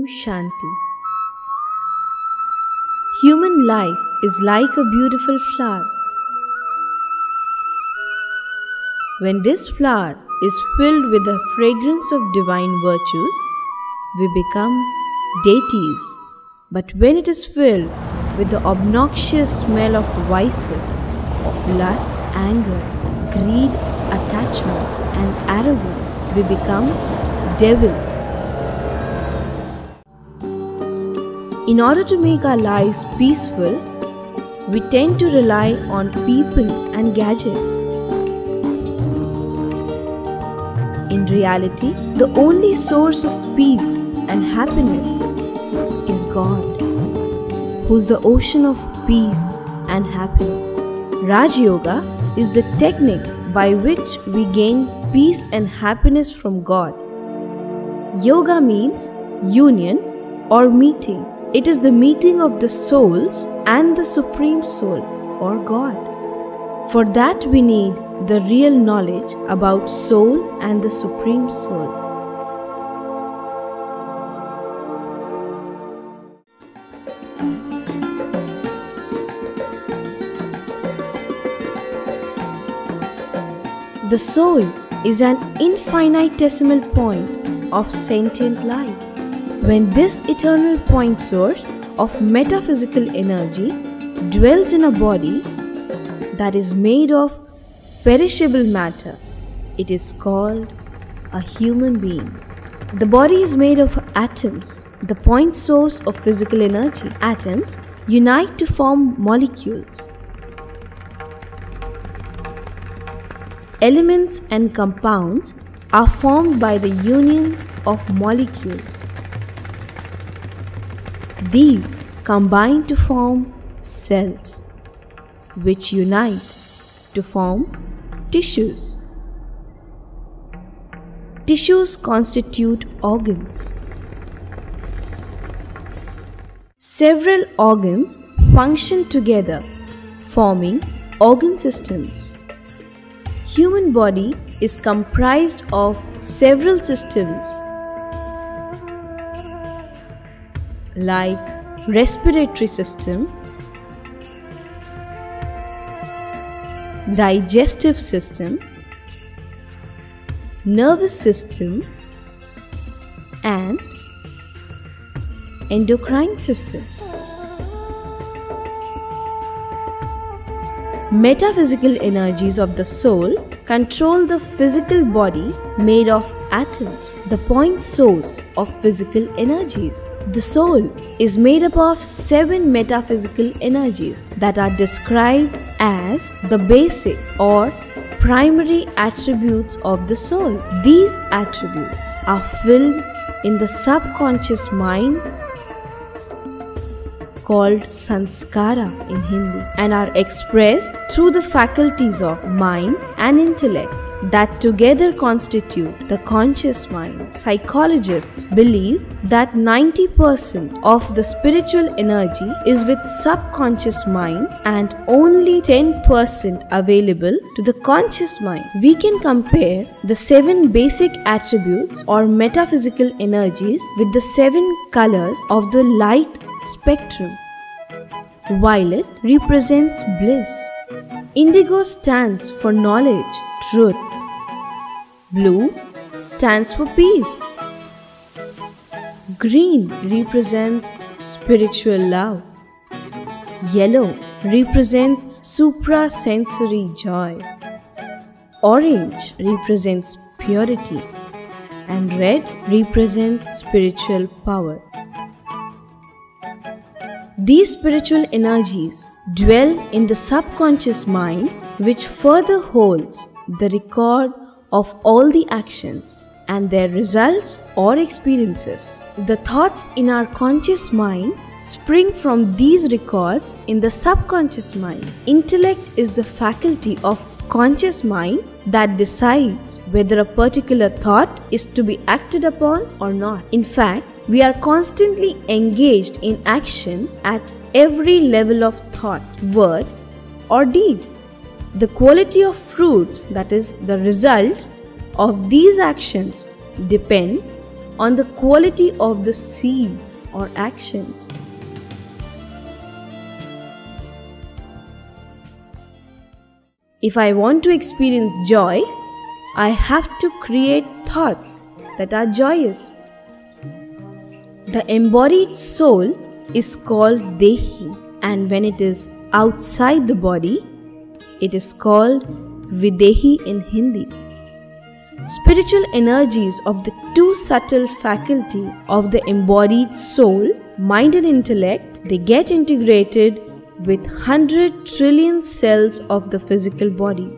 Shanti. Human life is like a beautiful flower. When this flower is filled with the fragrance of divine virtues, we become deities. But when it is filled with the obnoxious smell of vices, of lust, anger, greed, attachment, and arrogance, we become devils. In order to make our lives peaceful, we tend to rely on people and gadgets. In reality, the only source of peace and happiness is God, who's the ocean of peace and happiness. Raj Yoga is the technique by which we gain peace and happiness from God. Yoga means union or meeting. It is the meeting of the souls and the Supreme Soul or God. For that we need the real knowledge about soul and the Supreme Soul. The soul is an infinitesimal point of sentient light. When this eternal point source of metaphysical energy dwells in a body that is made of perishable matter, it is called a human being. The body is made of atoms, the point source of physical energy. Atoms unite to form molecules. Elements and compounds are formed by the union of molecules. These combine to form cells, which unite to form tissues. Tissues constitute organs. Several organs function together, forming organ systems. Human body is comprised of several systems like respiratory system, digestive system, nervous system, and endocrine system. Metaphysical energies of the soul control the physical body made of atoms, the point source of physical energies. The soul is made up of 7 metaphysical energies that are described as the basic or primary attributes of the soul. These attributes are filled in the subconscious mind called sanskara in Hindi and are expressed through the faculties of mind and intellect that together constitute the conscious mind. Psychologists believe that 90% of the spiritual energy is with subconscious mind and only 10% available to the conscious mind. We can compare the 7 basic attributes or metaphysical energies with the 7 colors of the light spectrum. Violet represents bliss. Indigo stands for knowledge, truth. Blue stands for peace. Green represents spiritual love. Yellow represents suprasensory joy. Orange represents purity. And red represents spiritual power. These spiritual energies dwell in the subconscious mind, which further holds the record of all the actions and their results or experiences. The thoughts in our conscious mind spring from these records in the subconscious mind. Intellect is the faculty of conscious mind that decides whether a particular thought is to be acted upon or not. In fact, we are constantly engaged in action at every level of thought, word, or deed. The quality of fruits, that is, the results of these actions, depend on the quality of the seeds or actions. If I want to experience joy, I have to create thoughts that are joyous. The embodied soul is called Dehi, and when it is outside the body, it is called Videhi in Hindi. Spiritual energies of the two subtle faculties of the embodied soul, mind and intellect, they get integrated with 100 trillion cells of the physical body.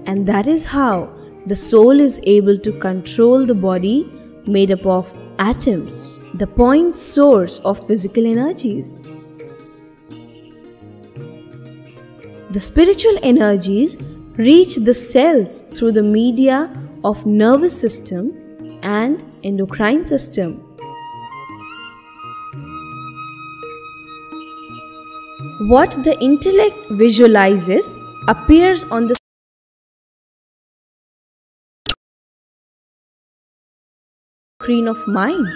And that is how the soul is able to control the body made up of atoms, the point source of physical energies. The spiritual energies reach the cells through the media of nervous system and endocrine system. What the intellect visualizes appears on the screen of mind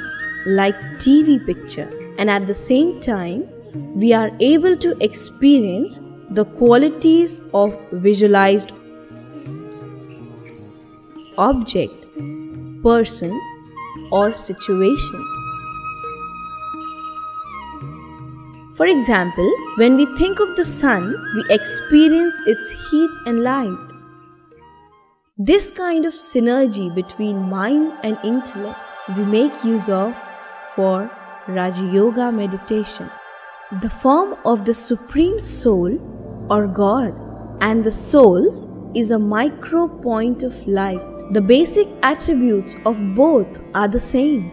like TV picture, and at the same time we are able to experience the qualities of visualized object, person or situation. For example, when we think of the sun, we experience its heat and light. This kind of synergy between mind and intellect we make use of for Raja Yoga meditation. The form of the Supreme Soul or God and the souls is a micro point of light. The basic attributes of both are the same.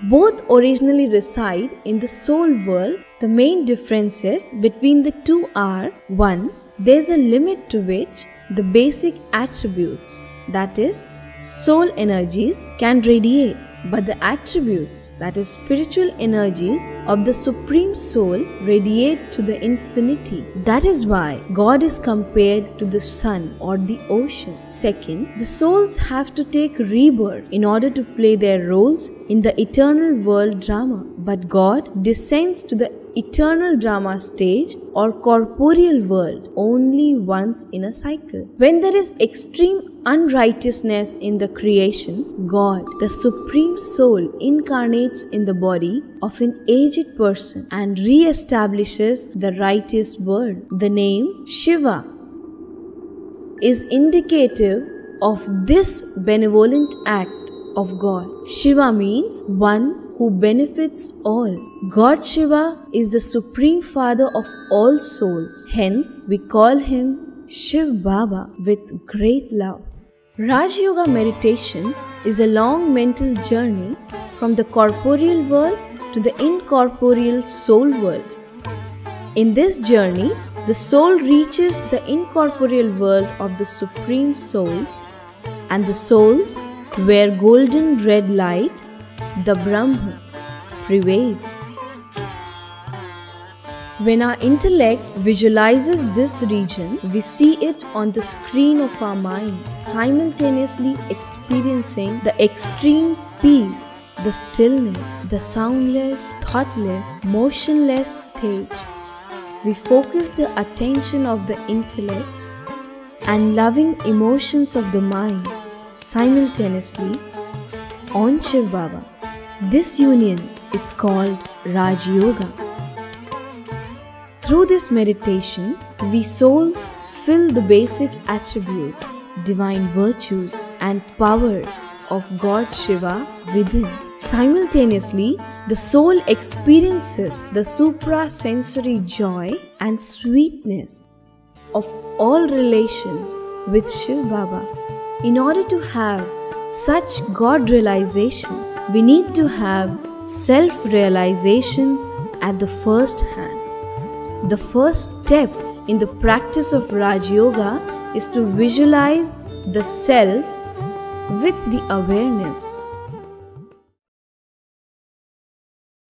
Both originally reside in the soul world. The main differences between the two are: 1. There is a limit to which the basic attributes, that is, soul energies, can radiate, but the attributes, that is, spiritual energies of the Supreme Soul radiate to the infinity. That is why God is compared to the sun or the ocean. Second, the souls have to take rebirth in order to play their roles in the eternal world drama, but God descends to the eternal drama stage or corporeal world only once in a cycle. When there is extreme unrighteousness in the creation, God, the Supreme Soul, incarnates in the body of an aged person and re-establishes the righteous world. The name Shiva is indicative of this benevolent act of God. Shiva means one who benefits all. God Shiva is the Supreme Father of all souls. Hence, we call him Shiv Baba with great love. Raj Yoga meditation is a long mental journey from the corporeal world to the incorporeal soul world. In this journey, the soul reaches the incorporeal world of the Supreme Soul, and the souls where golden red light, the Brahma, prevails. When our intellect visualizes this region, we see it on the screen of our mind, simultaneously experiencing the extreme peace, the stillness, the soundless, thoughtless, motionless stage. We focus the attention of the intellect and loving emotions of the mind simultaneously on Shiv Baba. This union is called Raj Yoga. Through this meditation, we souls fill the basic attributes, divine virtues and powers of God Shiva within. Simultaneously, the soul experiences the suprasensory joy and sweetness of all relations with Shiv Baba. In order to have such God realization, we need to have self-realization at the first hand. The first step in the practice of Raj Yoga is to visualize the self with the awareness.